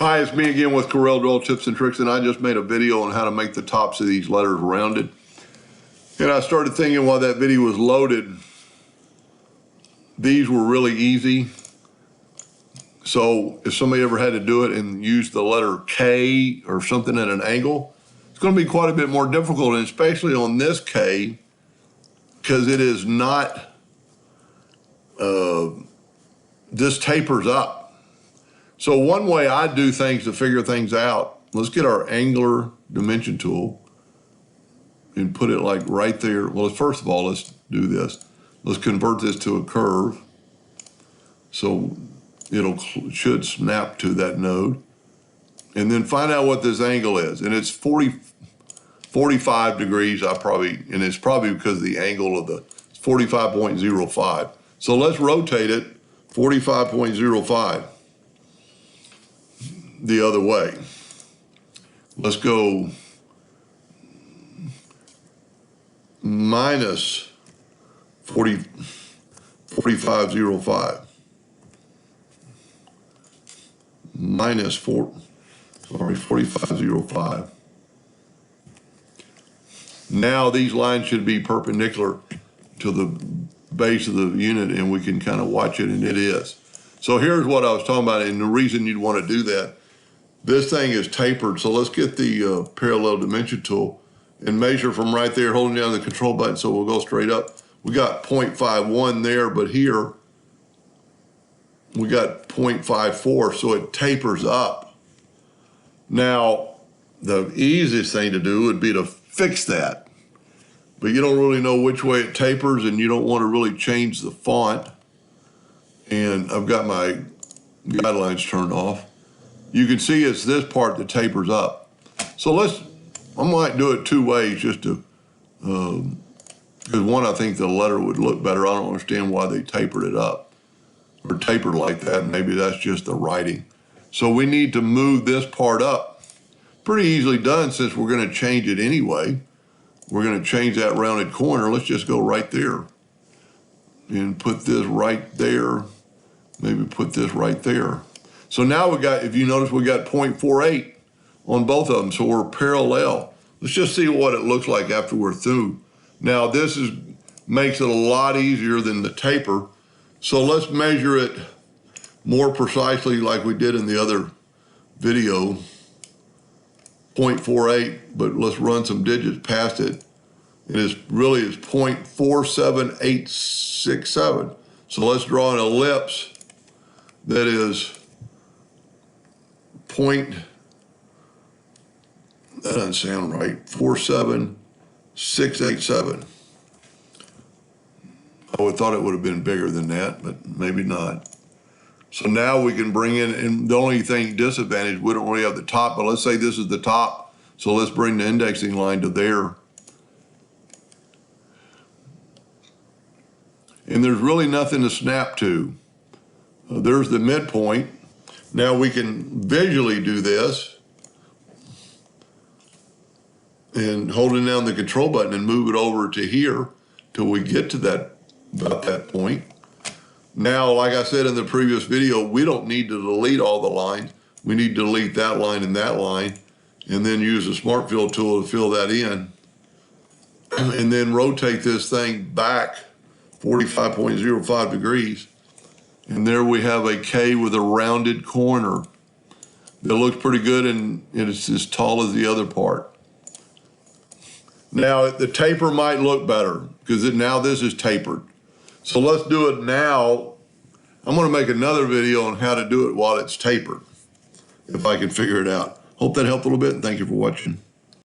Hi, it's me again with Corel Draw Tips and Tricks, and I just made a video on how to make the tops of these letters rounded. And I started thinking while that video was loaded, these were really easy. So if somebody ever had to do it and use the letter K or something at an angle, it's going to be quite a bit more difficult, and especially on this K, because it is not, this tapers up. So one way I do things to figure things out, let's get our angular dimension tool and put it like right there. Well, first of all, let's do this. Let's convert this to a curve. So should snap to that node. And then find out what this angle is. And it's 45 degrees, and it's probably because of the angle of the 45.05. So let's rotate it 45.05 the other way. Let's go minus 45.05. Minus 45.05. Now these lines should be perpendicular to the base of the unit, and we can kind of watch it, and it is. So here's what I was talking about, and the reason you'd want to do that. This thing is tapered, so let's get the parallel dimension tool and measure from right there, holding down the control button, so we'll go straight up. We got 0.51 there, but here we got 0.54, so it tapers up. Now, the easiest thing to do would be to fix that, but you don't really know which way it tapers, and you don't want to really change the font. And I've got my guidelines turned off. You can see it's this part that tapers up. So I might do it two ways just to, because one, I think the letter would look better. I don't understand why they tapered it up or tapered like that. Maybe that's just the writing. So we need to move this part up. Pretty easily done since we're going to change it anyway. We're going to change that rounded corner. Let's just go right there and put this right there. Maybe put this right there. So now we got, if you notice, we got 0.48 on both of them, so we're parallel. Let's just see what it looks like after we're through. Now this makes it a lot easier than the taper. So let's measure it more precisely like we did in the other video, 0.48, but let's run some digits past it. It is really 0.47867. So let's draw an ellipse that is that doesn't sound right, 47687. I would thought it would have been bigger than that, but maybe not. So now we can bring in, and the only thing disadvantage, we don't really have the top, but let's say this is the top. So let's bring the indexing line to there. And there's really nothing to snap to. There's the midpoint. Now we can visually do this and holding down the control button and move it over to here till we get to about that point. Now, like I said in the previous video, we don't need to delete all the lines. We need to delete that line and then use the Smart Fill tool to fill that in. And then rotate this thing back 45.05 degrees. And there we have a K with a rounded corner. It looks pretty good, and it's as tall as the other part. Now, the taper might look better because now this is tapered. So let's do it now. I'm going to make another video on how to do it while it's tapered, if I can figure it out. Hope that helped a little bit, and thank you for watching.